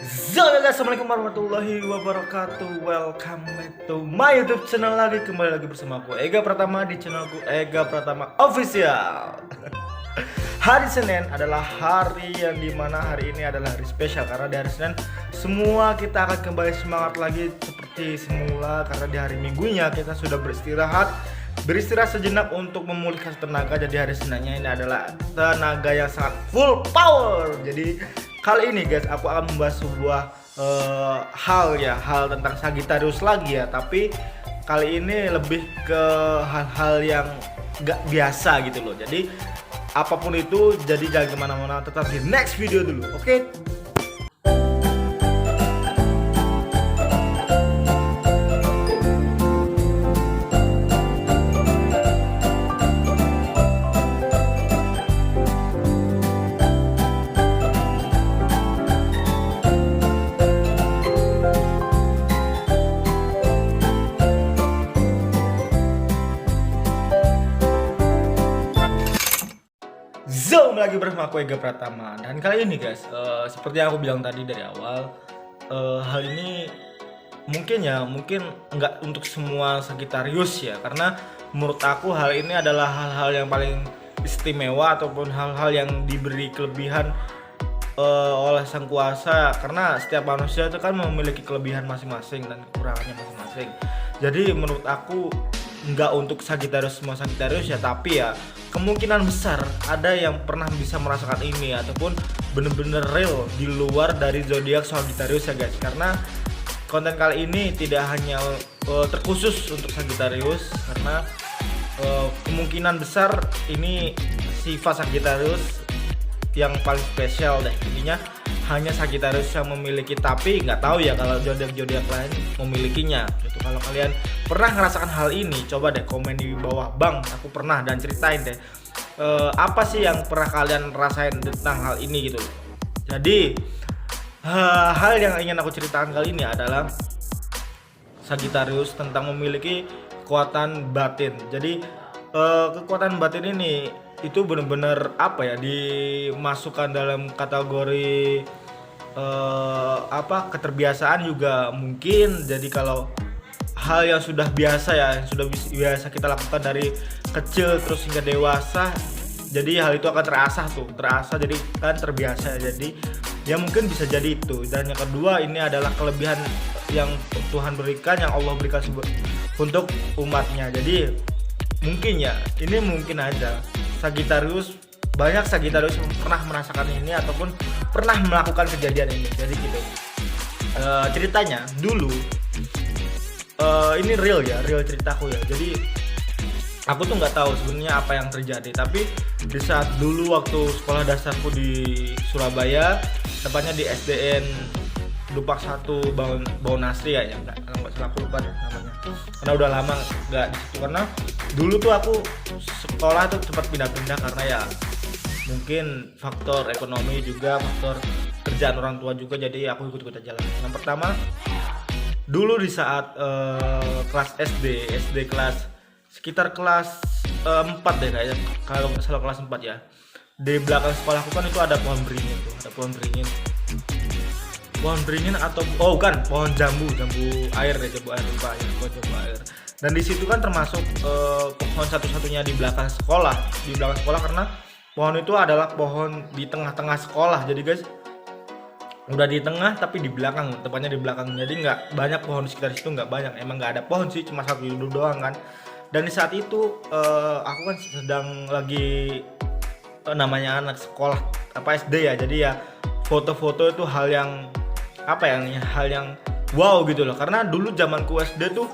Assalamualaikum warahmatullahi wabarakatuh. Welcome back to my YouTube channel lagi. Kembali lagi bersama aku Ega Pratama di channelku Ega Pratama Official. Hari Senin adalah hari yang dimana hari ini adalah hari spesial. Karena di hari Senin semua kita akan kembali semangat lagi seperti semula. Karena di hari Minggunya kita sudah beristirahat sejenak untuk memulihkan tenaga. Jadi hari Seninnya ini adalah tenaga yang sangat full power. Jadi kali ini guys, aku akan membahas sebuah hal tentang Sagittarius lagi ya. Tapi kali ini lebih ke hal-hal yang gak biasa gitu loh. Jadi apapun itu, jadi jangan kemana-mana, tetap di next video dulu, oke? Zoom lagi bersama aku Ega Pratama. Dan kali ini guys, seperti yang aku bilang tadi dari awal, hal ini mungkin nggak untuk semua Sagittarius ya. Karena menurut aku hal ini adalah hal-hal yang paling istimewa ataupun hal-hal yang diberi kelebihan oleh Sang Kuasa. Karena setiap manusia itu kan memiliki kelebihan masing-masing dan kekurangannya masing-masing. Jadi menurut aku nggak untuk Sagittarius semua Sagittarius ya, tapi ya kemungkinan besar ada yang pernah bisa merasakan ini ataupun bener-bener real di luar dari zodiak Sagittarius ya guys. Karena konten kali ini tidak hanya terkhusus untuk Sagittarius, karena kemungkinan besar ini sifat Sagittarius yang paling spesial deh. Intinya hanya Sagittarius yang memiliki, tapi nggak tahu ya kalau zodiak-zodiak lain memilikinya gitu. Kalau kalian pernah ngerasakan hal ini, coba deh komen di bawah, bang aku pernah, dan ceritain deh apa sih yang pernah kalian rasain tentang hal ini gitu. Jadi hal yang ingin aku ceritakan kali ini adalah Sagittarius tentang memiliki kekuatan batin. Jadi kekuatan batin ini itu benar-benar apa ya, dimasukkan dalam kategori keterbiasaan juga mungkin. Jadi kalau hal yang sudah biasa ya, yang sudah biasa kita lakukan dari kecil terus hingga dewasa, jadi hal itu akan terasa jadi kan terbiasa. Jadi ya mungkin bisa jadi itu. Dan yang kedua, ini adalah kelebihan yang Tuhan berikan, yang Allah berikan untuk umatnya. Jadi mungkin ya, ini mungkin aja Sagittarius, banyak Sagittarius yang pernah merasakan ini ataupun pernah melakukan kejadian ini. Jadi gitu ceritanya dulu, ini real ceritaku ya. Jadi aku tuh nggak tahu sebenarnya apa yang terjadi, tapi di saat dulu waktu sekolah dasarku di Surabaya, tepatnya di SDN Dupak 1 Baunasri ya, nggak salah, aku lupa ya namanya karena udah lama nggak di situ. Karena dulu tuh aku sekolah tuh sempat pindah-pindah karena ya mungkin faktor ekonomi juga, faktor kerjaan orang tua juga, jadi aku ikut-ikut aja lah. Yang pertama dulu di saat kelas SD kelas sekitar kelas 4 deh kayaknya, kalau nggak salah kelas 4 ya. Di belakang sekolahku kan itu ada pohon beringin atau pohon jambu air deh, lupa ya, pohon jambu air. Dan di situ kan termasuk pohon satu-satunya di belakang sekolah karena pohon itu adalah pohon di tengah-tengah sekolah. Jadi guys, udah di tengah tapi di belakang, tepatnya di belakang. Jadi nggak banyak pohon di sekitar situ, nggak banyak, emang nggak ada pohon sih, cuma satu doang kan. Dan di saat itu aku kan sedang lagi namanya anak sekolah SD ya. Jadi ya foto-foto itu hal yang wow gitu loh. Karena dulu zamanku SD tuh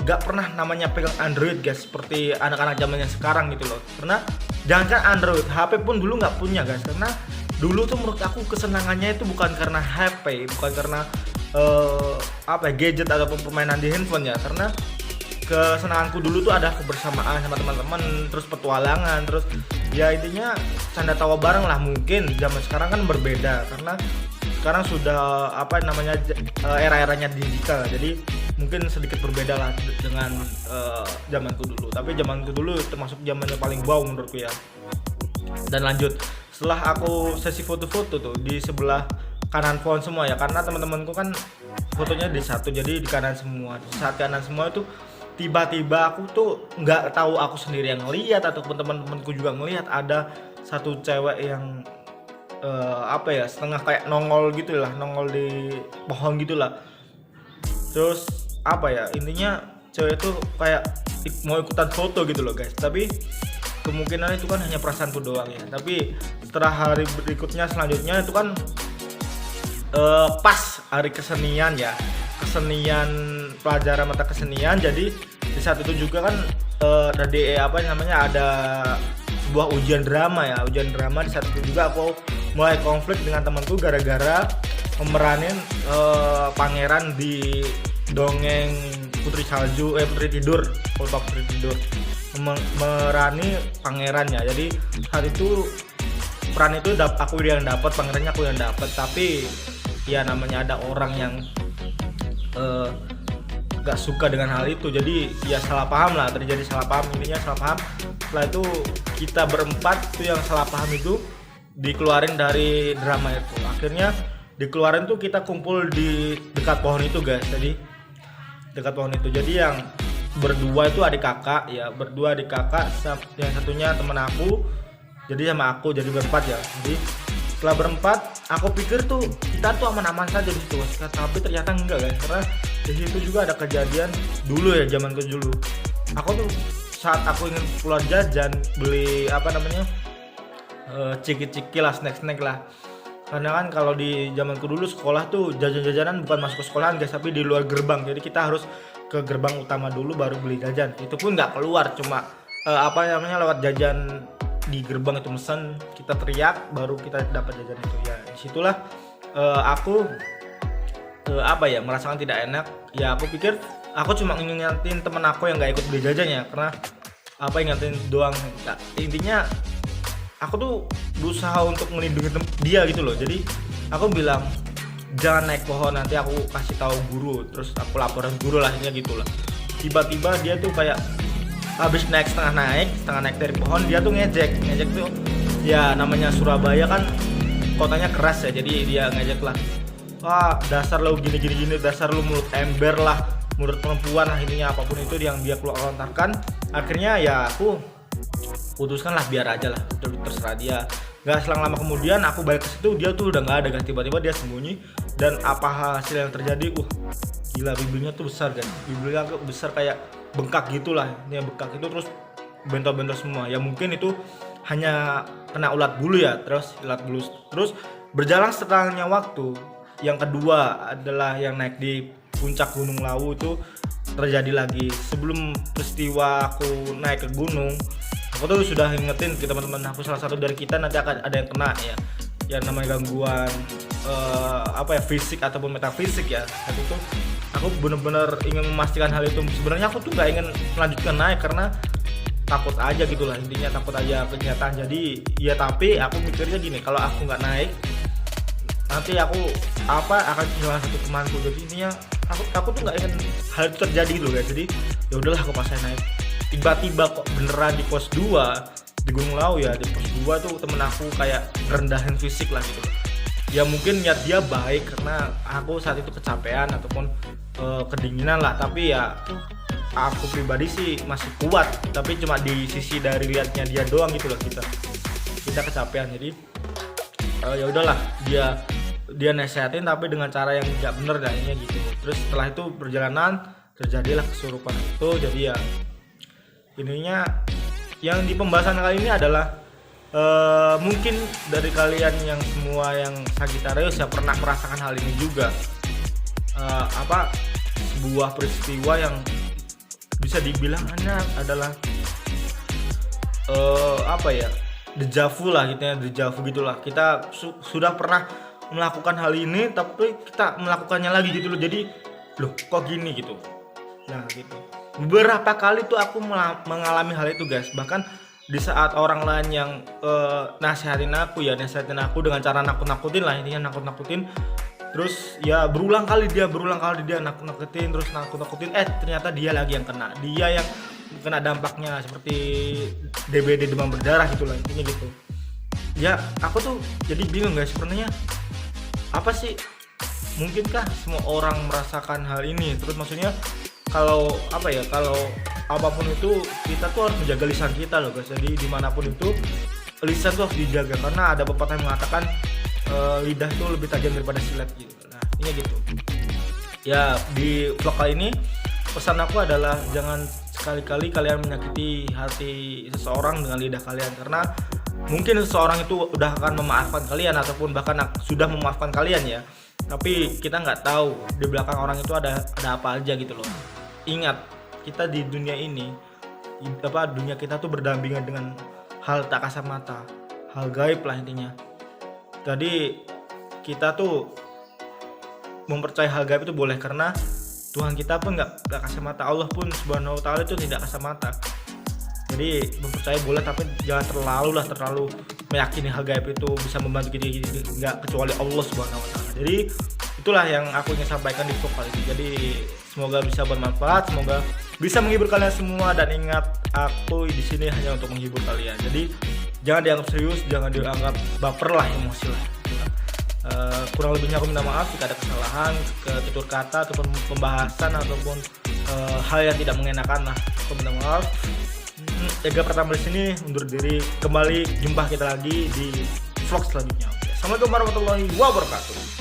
gak pernah namanya pegang Android guys, seperti anak-anak zamannya sekarang gitu loh. Karena jangankan Android, HP pun dulu gak punya guys. Karena dulu tuh menurut aku kesenangannya itu bukan karena HP, bukan karena gadget ataupun permainan di handphone ya. Karena kesenanganku dulu tuh ada kebersamaan sama teman-teman, terus petualangan, terus ya intinya canda tawa bareng lah. Mungkin zaman sekarang kan berbeda karena sekarang sudah era-eranya digital, jadi mungkin sedikit berbeda lah dengan zamanku dulu. Tapi zamanku dulu termasuk zaman yang paling wow menurutku ya. Dan lanjut, setelah aku sesi foto-foto tuh di sebelah kanan pohon semua ya, karena teman-temanku kan fotonya di satu, jadi di kanan semua. Di saat kanan semua itu tiba-tiba aku tuh nggak tahu aku sendiri yang ngelihat ataupun teman-temanku juga ngelihat ada satu cewek yang apa ya, setengah kayak nongol gitulah, nongol di pohon gitulah. Terus apa ya, intinya cewek itu kayak mau ikutan foto gitu loh guys, tapi kemungkinan itu kan hanya perasaanku doang ya. Tapi setelah hari berikutnya selanjutnya itu kan pas hari kesenian ya, kesenian pelajaran mata kesenian. Jadi di saat itu juga kan dari apa namanya, ada sebuah ujian drama ya, ujian drama. Di saat itu juga aku mulai konflik dengan temanku gara-gara memeranin pangeran di dongeng Putri Salju, Putri Tidur, Putri Tidur, merani pangerannya. Jadi saat itu peran itu aku yang dapat, pangerannya aku yang dapat. Tapi ya namanya ada orang yang gak suka dengan hal itu, jadi ya salah paham lah, terjadi salah paham, intinya salah paham. Setelah itu kita berempat itu yang salah paham itu dikeluarin dari drama itu. Akhirnya dikeluarin tuh kita kumpul di dekat pohon itu guys. Jadi dekat pohon itu, jadi yang berdua itu adik kakak ya, berdua adik kakak, yang satunya temen aku, jadi sama aku, jadi berempat ya. Jadi setelah berempat, aku pikir tuh kita tuh aman-aman saja di situ, tapi ternyata enggak guys, karena di situ juga ada kejadian dulu ya, zamanku dulu. Aku tuh saat aku ingin keluar jajan, beli apa namanya, ciki-ciki lah, snack-snack lah. Karena kan kalau di zamanku dulu sekolah tuh jajan-jajanan bukan masuk ke sekolahan guys, tapi di luar gerbang. Jadi kita harus ke gerbang utama dulu baru beli jajan. Itu pun nggak keluar, cuma apa namanya, lewat jajan di gerbang itu, mesen, kita teriak baru kita dapat jajan itu ya. Disitulah aku apa ya, merasakan tidak enak ya. Aku pikir aku cuma ngingetin temen aku yang nggak ikut beli jajan ya, karena apa, ingetin doang nah, intinya aku tuh berusaha untuk melindungi dia gitu loh. Jadi aku bilang jangan naik pohon, nanti aku kasih tahu guru, terus aku laporan guru lah, intinya gitulah. Tiba-tiba dia tuh kayak habis setengah naik dari pohon, dia tuh ngejek tuh ya, namanya Surabaya kan kotanya keras ya, jadi dia ngejek lah, wah dasar lu gini, dasar lu mulut ember lah, mulut perempuan lah, intinya apapun itu yang dia keluar lontarkan. Akhirnya ya aku putuskan lah, biar aja lah, terserah dia. Nggak selang lama kemudian aku balik ke situ, dia tuh udah nggak ada guys, tiba-tiba dia sembunyi. Dan apa hasil yang terjadi, gila, bibirnya tuh besar kan, bibirnya besar kayak bengkak gitulah, ini bengkak itu, terus bentor-bentor semua ya. Mungkin itu hanya kena ulat bulu ya, terus berjalan setengahnya waktu. Yang kedua adalah yang naik di puncak Gunung Lawu itu terjadi lagi. Sebelum peristiwa aku naik ke gunung, aku tuh sudah ingetin ke teman-teman aku, salah satu dari kita nanti akan ada yang kena ya, yang namanya gangguan apa ya, fisik ataupun metafisik ya. Saat itu aku benar-benar ingin memastikan hal itu. Sebenarnya aku tuh nggak ingin melanjutkan naik karena takut aja gitulah, intinya takut aja kenyataan. Jadi ya, tapi aku mikirnya gini, kalau aku nggak naik nanti aku akan kehilangan satu temanku. Jadi intinya aku tuh nggak ingin hal itu terjadi gitu guys. Jadi ya udahlah, aku paksain naik. Tiba-tiba kok beneran di pos 2 di Gunung Lawu ya, di pos 2 tuh temen aku kayak rendahin fisik lah gitu. Ya mungkin niat dia baik, karena aku saat itu kecapean ataupun kedinginan lah. Tapi ya aku pribadi sih masih kuat, tapi cuma di sisi dari liatnya dia doang gitu loh, kita kecapean. Jadi ya udahlah, dia nasehatin tapi dengan cara yang tidak benar kayaknya gitu. Terus setelah itu perjalanan terjadilah kesurupan itu. Jadi ya ininya yang di pembahasan kali ini adalah mungkin dari kalian yang semua yang Sagitarius ya pernah merasakan hal ini juga, sebuah peristiwa yang bisa dibilang adalah dejavu lah gitu ya, dejavu gitulah. Kita sudah pernah melakukan hal ini tapi kita melakukannya lagi gitu loh. Jadi loh kok gini gitu. Nah gitu. Beberapa kali tuh aku mengalami hal itu guys. Bahkan di saat orang lain yang nasihatin aku dengan cara nakut-nakutin lah, intinya nakut-nakutin. Terus ya berulang kali dia nakut-nakutin, terus nakut-nakutin, ternyata dia lagi yang kena. Dia yang kena dampaknya seperti DBD, demam berdarah gitu lah, intinya gitu. Ya aku tuh jadi bingung guys, sebenarnya apa sih, mungkinkah semua orang merasakan hal ini? Terus maksudnya kalau apa ya, kalau apapun itu kita tuh harus menjaga lisan kita loh guys. Jadi dimanapun itu lisan tuh harus dijaga, karena ada pepatah yang mengatakan lidah tuh lebih tajam daripada silet gitu. Nah ini gitu ya. Di vlog kali ini pesan aku adalah jangan sekali-kali kalian menyakiti hati seseorang dengan lidah kalian, karena mungkin seseorang itu udah akan memaafkan kalian ataupun bahkan sudah memaafkan kalian ya, tapi kita nggak tahu di belakang orang itu ada apa aja gitu loh. Ingat, kita di dunia ini dunia kita tuh berdampingan dengan hal tak kasat mata, hal gaib lah intinya. Jadi kita tuh mempercayai hal gaib itu boleh, karena Tuhan kita pun nggak kasat mata, Allah pun subhanahu wa ta'ala itu tidak kasat mata. Jadi mempercayai boleh, tapi jangan terlalu meyakini hal gaib itu bisa membantu kita, nggak kecuali Allah subhanahu wa ta'ala. Jadi itulah yang aku ingin sampaikan di vlog kali ini. Jadi semoga bisa bermanfaat, semoga bisa menghibur kalian semua, dan ingat aku di sini hanya untuk menghibur kalian. Jadi jangan dianggap serius, jangan dianggap baper lah, emosi lah. Kurang lebihnya aku minta maaf jika ada kesalahan, tutur kata ataupun pembahasan ataupun hal yang tidak mengenakan lah. Aku minta maaf. Ega Pratama di sini undur diri. Kembali jumpa kita lagi di vlog selanjutnya. Assalamualaikum warahmatullahi wabarakatuh.